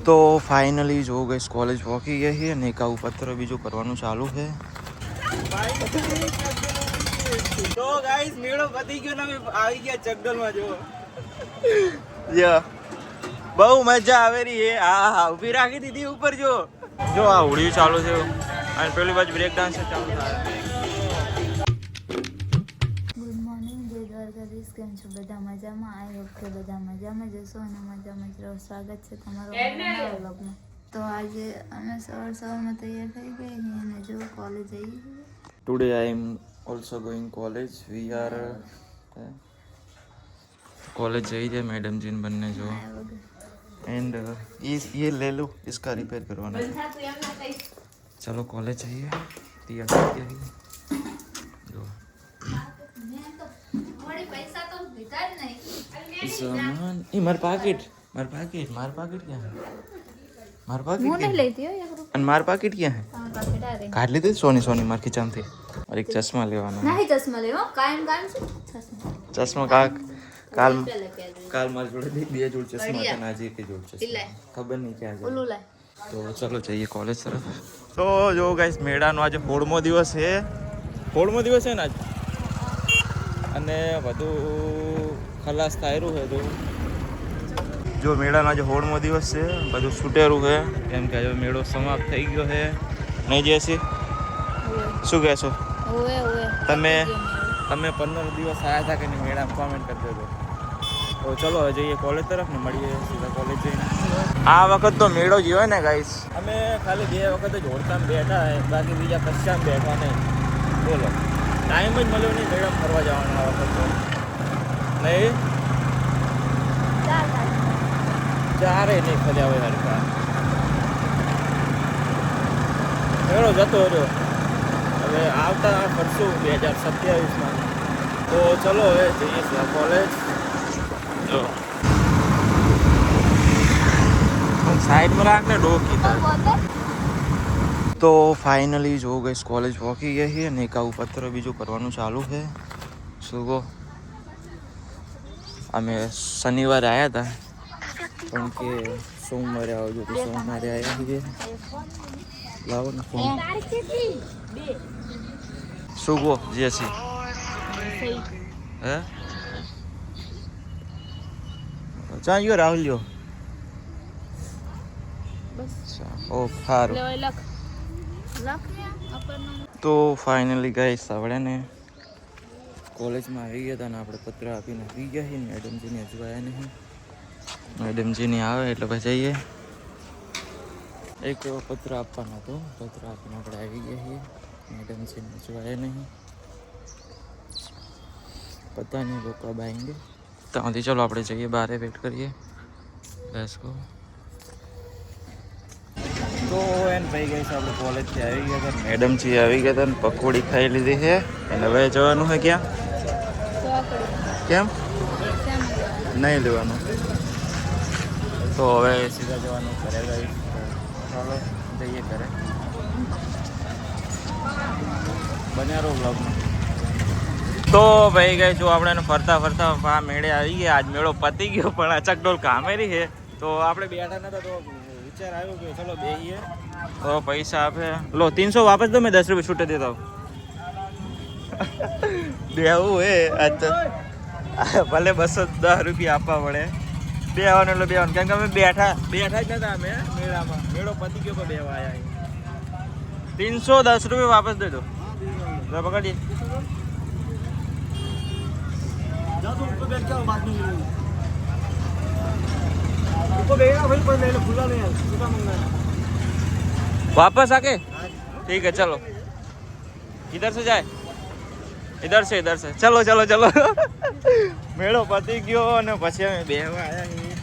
તો ફાઇનલી જો ગઈ કોલેજ પહોંચી ગઈ છે અને એકાઉ પત્ર બીજું કરવાનું ચાલુ છે. તો ગાઈસ મેળો પતી ગયો ને અમે આવી ગયા ચકડોલમાં. જો બહુ મજા આવે રહી હે. હા ઊભી રાખી દીધી ઉપર. જો આ હોળીયું ચાલુ છે અને પેલી બાજુ બ્રેક ડાન્સ ચાલુ થાય. ગુડ મોર્નિંગ, જય દ્વારકાધીશ. કેમ છો બધા? મજામાં? આઈ હોપ કે બધા મજામાં જશો અને મજામાં જ રહો. સ્વાગત છે તમારો નવા વ્લોગમાં. તો આજે અમે સવારમાં તૈયાર થઈ ગઈ અને જો કોલેજ જઈએ. Today I am also going college. We are college जाइए मैडम जी ने बनने जो एंड ये ले लो, इसका रिपेयर करवाना है. चलो कॉलेज जाइए. तैयार जो सामान ये मार पाकिट क्या है? मार पाकिट क्या है? काट लेते सोनी मार खींचाम थी. और एक चश्मा लेवाना. नहीं चश्मा लेवा कायम चश्मा काल मार जोड़े બે જોડ ચશ્મા હતા આજે એક જોડ ચશ્મા ખબર નહીં ક્યાં જાય. તો ચલો જઈએ કોલેજ તરફ. તો જો ગાઈસ મેળાનો આજે 16મો દિવસ છે. 16મો દિવસ છે ને આજ. અને બધું ખલાસ થાયરું છે. તો જો મેળાનો આજે 16મો દિવસ છે. બધું છૂટેરું છે કેમ કે આજે મેળો સમાપ્ત થઈ ગયો છે. નહીં જયસી શું કહેશો તમે? 15 દિવસ આવ્યા હતા કે નહીં મેળામાં? કોમેન્ટ કરી દેજો. તો ચલો હવે જઈએ કોલેજ તરફ ને મળીએ સીધા કોલેજ જઈને. આ વખત તો મેળો જ હોય ને ગાઈસ. અમે ખાલી 2 વખત જ હોડતામાં બેઠા, બાકી બીજા કશામાં બેઠા નહીં. બોલો ટાઈમ જ મળ્યો નહીં મેળામાં ફરવા જવાનો આ વખત તો. નહીં ચારે નહીં ફર્યા હોય હરખા. મેળો જતો રહ્યો. હવે આવતા ફરશું 2027માં. તો ચલો હવે જઈએ કોલેજ. જો સાઈડમાં રાખને ડોકી તો ફાઇનલી જો ગઈ કોલેજ પહોંચી ગઈ છે અને એકાઉ પત્ર બીજું કરવાનું ચાલુ છે. શું કહો? અમે શનિવારે આવ્યા હતા પણ કે સોમવારે આવજો તો સોમવારે આવ્યા છીએ. લાવો ને ફોન. શું કહો જેસી? હે ચાલ ગયો રાહુલ જો. ઓ સારું. તો ફાઇનલી ગાઈસ આપણે ને કોલેજમાં આવી ગયા હતા ને આપણે પત્ર આપીને આવી ગયા છીએ. મેડમજીને હજુ આવ્યા નહીં. મેડમજીને આવે એટલે પછી જઈએ. એક પત્ર આપવાનો હતો. પત્ર આપીને આપણે આવી ગયા છીએ. મેડમજીને હજુ આવ્યા નહીં. પતા નહીં લોકો કબ આएंगे. ત્યાંથી ચલો આપણે જઈએ બહાર વેટ કરીએ. Let's go. તો એન ભાઈ ગઈ છે આપણે કોલેજથી આવી ગયા હતા. મેડમજી આવી ગયા હતા ને પકોડી ખાઈ લીધી છે અને હવે જવાનું છે ક્યાં? કેમ નહીં લેવાનું? તો હવે સીધા જવાનું ઘરે ગઈ. ચાલો જઈએ ઘરે. બન્યા રહો બ્લોગમાં. તો ભાઈ ગઈ જો આપણે ફરતા આ મેળે આવી ગયા. આજ મેળો પતી ગયો પણ આ ચકડોલ કામેરી છે. તો આપણે બેઠા નતા તો વિચાર આવ્યો કે ચલો બેહીએ. તો પૈસા આપે લો 300 વાપસ દો, મેં 10 રૂપિયા છૂટે દેતા હું. દેવું હે આજ તો ભલે 210 રૂપિયા આપવા પડે. બેવાનું એટલે બેવાનું કેમ કે અમે બેઠા જ નતા. અમે મેળામાં મેળો પતી ગયો પણ બેવા આવ્યા. 310 રૂપિયા વાપસ દે દો. પકડીએ वापस आके ठीक है. चलो इधर से जाए. इधर से चलो મેળો પતી ગયો અને પછી અમે બેહવા આવ્યા છીએ.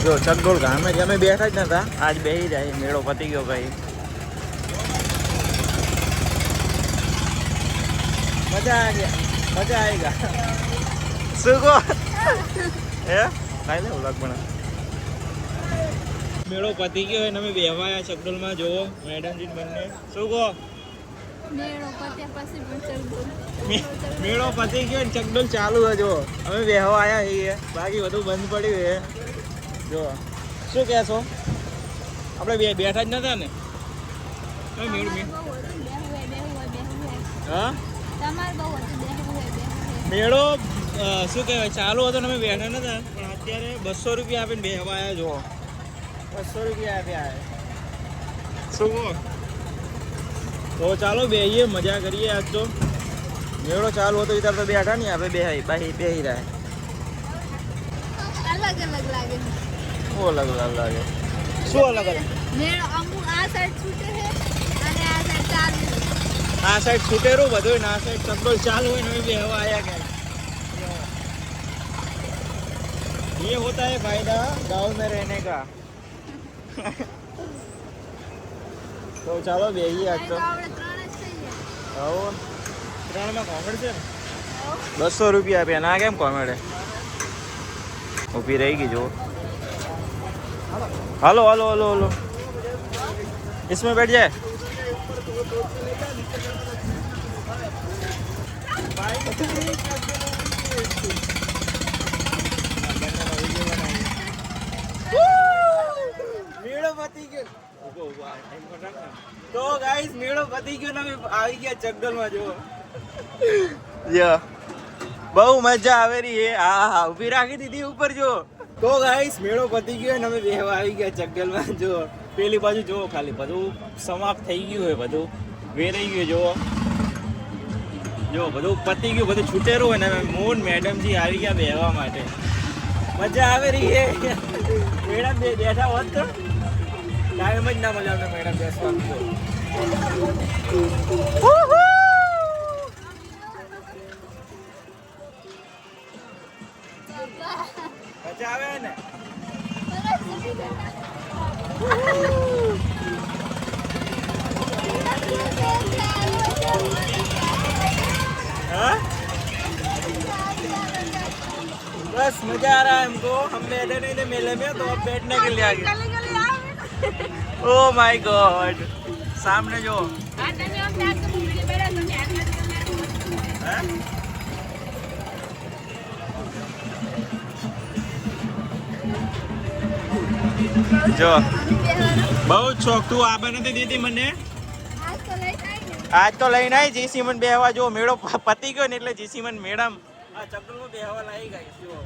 જો ચકડોળ ગામે જ અમે બેઠા જ નતા. આજ બેહી જાય. મેળો પતી ગયો ભાઈ. મજા આएगा. શું કહો? હે ખાઈ લે વ્લોગ બના. મેળો પતી ગયો અને અમે બેહવાયા ચકડોલમાં. જોવો મેડમજી બંને. શું કહો? મેળો પતી ગયો ને ચકડોલ ચાલુ છે જો અમે બેહવા આવ્યા છીએ બાકી બધું બંધ પડ્યું છે જો શું કહેશો આપણે બેઠા જ નતા ને હા મેળો શું કહેવાય ચાલુ હતો ને અમે બેઠા નતા પણ અત્યારે 200 રૂપિયા આપીને બેહવા આવ્યા જો 200 રૂપિયા આપ્યા શું તો ચાલો બેહીએ મજા કરીએ આજ તો મેળો ચાલુ હતો ત્યારે તો બેઠા નહીં આપણે બેહી રહ્યા અલગ અલગ લાગે શું અલગ અલગ લાગે શું અલગ અલગ મેળો અમુક આ સાઈડ છૂટે છે અને આ સાઈડ ચાલુ આ સાઈડ છૂટેરું બધું ને આ સાઈડ ચકડોલ ચાલુ હોય ને અમે બેહવા આવ્યા કે ये होता है फायदा गांव में रहने का तो ચાલો બેહીએ આજ તો આવો 3 માં કોમેડ છે 200 રૂપિયા આપ્યા ના કેમ કોમેડ ઊભી રહી ગઈ જો હાલો હાલો હાલો હાલો इसमें बैठ जाए મેળો પતી ગયો તો ગાઈસ મેળો પતી ગયો ને અમે આવી ગયા ચકડોલમાં જો યા બહુ મજા આવે રહી હે હા ઊભી રાખી દીધી ઉપર જો તો ગાઈસ મેળો પતી ગયો ને અમે બેહવા આવી ગયા ચકડોલમાં જો પેલી બાજુ જો ખાલી બધું સમાપ્ત થઈ ગયું હોય બધું વેરાઈ ગયું જો બધું પતી ગયું બધું છૂટેરું હોય ને મોન મેડમજી આવી ગયા બેહવા માટે મજા આવે રહી હે મેડમ બેઠા હોત તો ટાઈમ જ ના મળે અમને મેડમ બેસવાનું મજા આવે ને हाँ? बस मजा आ रहा है हमको हम बैठे नहीं थे मेले में तो अब बैठने के लिए आ गए ओह माय गॉड सामने जो जो बहुत शौक तू आ बने दीदी मने आज तो લઈને આવી જીસી મન બેહવા જો મેળો પતી ગયો ને એટલે જીસી મન મેડમ આ ચકડોલમાં બેહવા લાવી ગઈ જો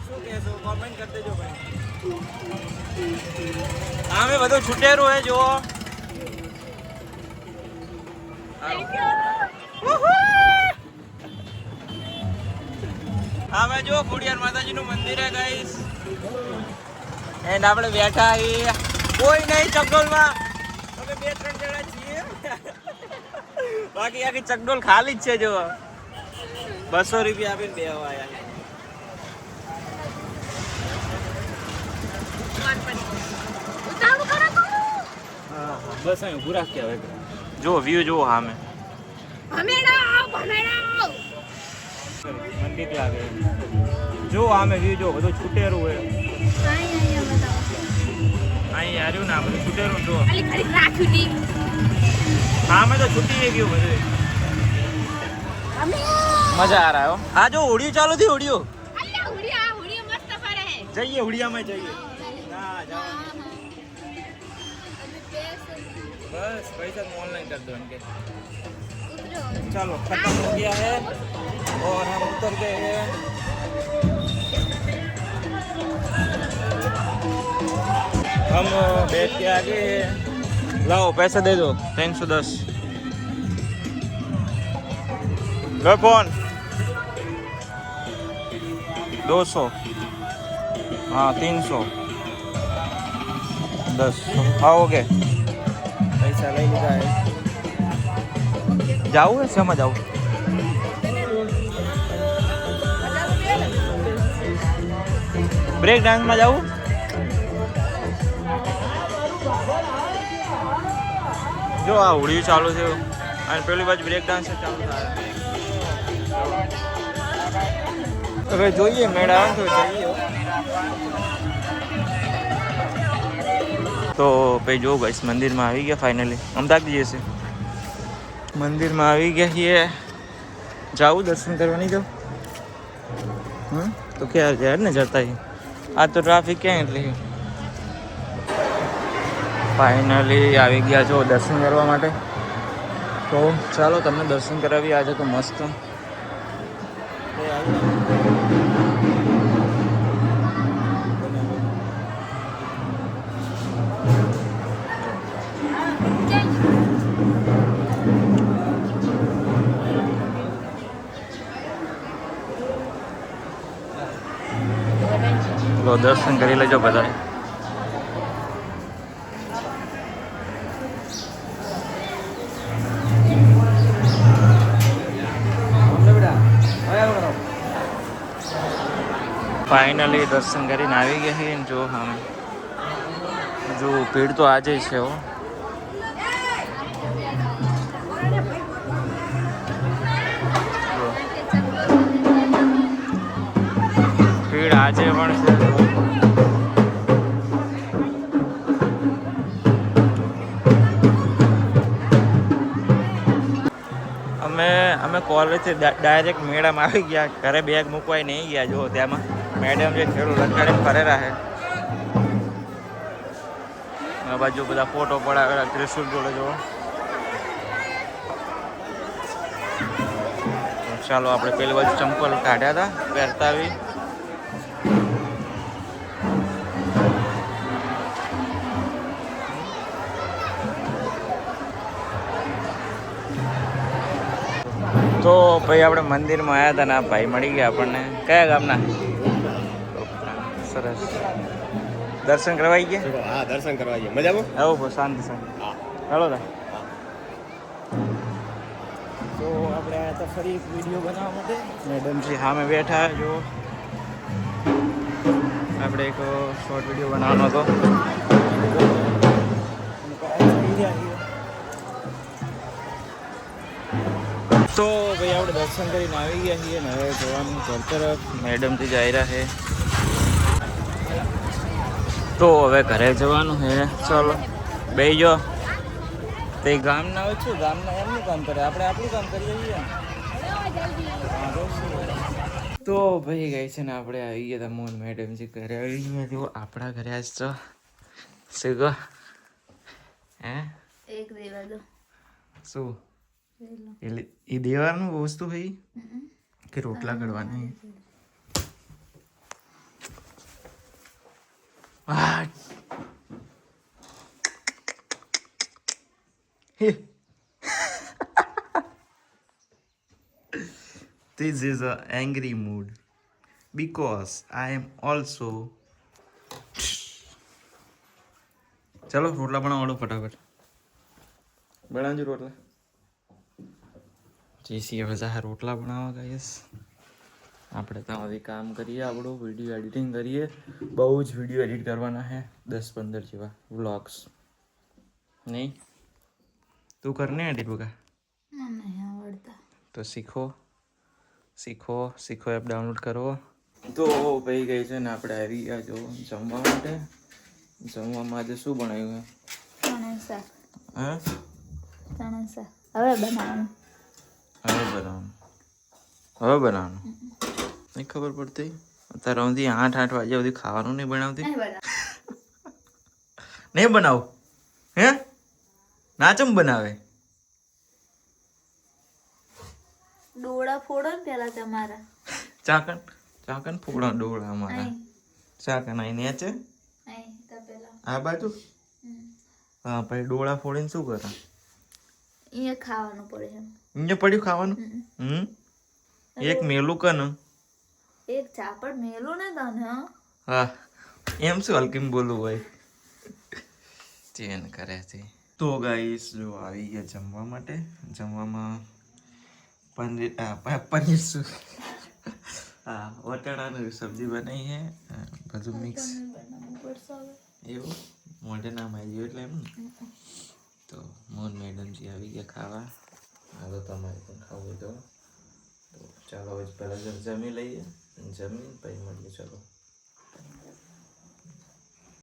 શું કહેશો કોમેન્ટ કરી દેજો ભાઈ આમે બધું છૂટેરું હે જો આમે જો ખોડિયાર માતાજીનું મંદિર હે ગાઈસ એન્ડ આપણે બેઠા છીએ કોઈ નહીં ચકડોલમાં અમે 2-3 જણા છીએ બાકી આખી ચકડોલ ખાલી જ છે જો 200 રૂપિયા આપીને બેહવા આયા બસ અહીં ઊભું રાખ કે હવે જો વ્યૂ જો સામે મંદિર લાગે જો આમે વ્યૂ જો બધું છૂટેરું હોય અહીં આવ્યું ના બધું છૂટેરું જો हाँ मैं तो छुट्टी है क्यों मुझे मजा आ रहा है हाँ जो उड़ियो चालू थी उड़ियो मस्त फरे है चाहिए उड़िया में चाहिए ना जाओ बस पैसा ऑनलाइन कर दो इनके चलो खत्म हो गया है और हम उतर गए हैं हम बैठ के आगे लाओ पैसा दे दो 310 लो फोन 200 हाँ 300 10 हाँ ओके पैसा ले लीधा है जाओ है समझ जाओ ब्रेक डांस में जाऊँ जो आ उड़ी चालू थे અને પેલી બાજુ બ્રેક ડાન્સ ચાલુ થાય હવે જોઈએ મેળા આવે તો જઈએ તો ભાઈ જો ગાઈસ મંદિરમાં આવી ગયા ફાઇનલી અમદાવાદ જઈએ છે મંદિરમાં આવી ગયા છીએ. જાવું દર્શન કરવા નહીં જાઉં? તો ક્યાં જાય ને જતા આ તો ટ્રાફિક ક્યાં એટલી. ફાઇનલી આવી ગયા છો દર્શન કરવા માટે. તો ચાલો તમને દર્શન કરાવી આજે તો મસ્ત. તો દર્શન કરી લેજો બધા. ફાઇનલી દર્શન કરીને આવી ગયા છીએ. જો હા જો ભીડ તો આજે છે હો. ભીડ આજે પણ છે. અમે કોલેજથી ડાયરેક્ટ મેળામાં આવી ગયા. ઘરે બેગ મૂકવાય નહીં ગયા. જો ત્યાંમાં મેડમ જે ખેડૂત લગાડીને ફરેલા છે. આ બાજુ બધા ફોટો પડાવેલા ત્રિશુલ જોડે. જો ચાલો આપણે પેલી બાજુ ચંપલ કાઢ્યા હતા પહેરતા આવી. તો ભાઈ આપણે મંદિરમાં આવ્યા હતા ને આ ભાઈ મળી ગયા આપણને. કયા ગામના? સરસ. દર્શન કરવાઈ ગયા? હા દર્શન કરવા ગયા. મજામાં? આવો શાંતિ શાંતિ. ચાલો તા. તો આપણે આવ્યા હતા ફરી એક વિડીયો બનાવવા માટે. મેડમજી સામે બેઠા. જો આપણે એક શોર્ટ વિડીયો બનાવવાનો હતો. તો ભાઈ આપણે દર્શન કરીને આવી ગયા છીએ ને હવે જવાનું ઘર તરફ. મેડમથી જઈ રહ્યા છે તો હવે ઘરે જવાનું છે. ચાલો બેસી જો. તે ગામના હોય છે, ગામના એમનું કામ કરે, આપણે આપણું કામ કરીએ છીએ. તો ભાઈ ગઈ છે ને આપણે આવી ગયા હતા મોહન મેડમજી ઘરે આવી ગયા. જો આપણા ઘરે આજ તો શું કહો હે એક દેવા દો. શું એટલે એ દેવાનું વસ્તુ ભાઈ કે રોટલા કરવાની? This is an angry mood because I am also. ચલો રોટલા બનાવો ફટાફટ. બનાવજો રોટલા. જેસી હવે રોટલા બનાવવા ગાઈસ. આપણે તો હવે કામ કરીએ, આપણું વિડીયો એડિટિંગ કરીએ. બહુ જ વિડીયો એડિટ કરવાના છે, 10-15 જેવા વ્લોગ્સ. નહીં તું કરને એડિટ બગા? નહીં આવડતા. તો શીખો એપ ડાઉનલોડ કરો. તો ભાઈ ગઈ છે ને આપણે આવી ગયા જો જમવા માટે. જમવામાં આજે શું બનાવ્યું છે? ચણા શાક. હા ચણા શાક હવે બનાવવાનું. નહીં ખબર પડતી અત્યારે સુધી 8 વાગ્યા સુધી ખાવાનું નહીં બનાવતી? નહીં બનાવું હે? નાચમ બનાવે. ડોળા ફોડો ને પેલા તમારા. ચાકન ફોડો ડોળા અમારા. ચાકન આઈ નેચે આ બાજુ. હા પછી ડોળા ફોડીને શું કરે? અહીંયા ખાવાનું પડે છે. અહીંયા પડ્યું ખાવાનું? એક મેલું કન એક ચાપડ મેલું ને તને. હા એમ શું હલકીમ બોલું ભાઈ ચેન કરે છે. તો ગાઈસ જો આવી ગયા જમવા માટે. જમવામાં પનીર શું હા વટાણાની સબ્જી બનાવી છે. બધું મિક્સ એવું મોઢે નામ આવી ગયું એટલે એમ. તો મોહન મેડમજી આવી ગયા ખાવા. હા તો તમારે પણ ખાવું હોય તો ચાલો હવે પહેલાં જમી લઈએ. જમીન પછી મળીએ. ચલો.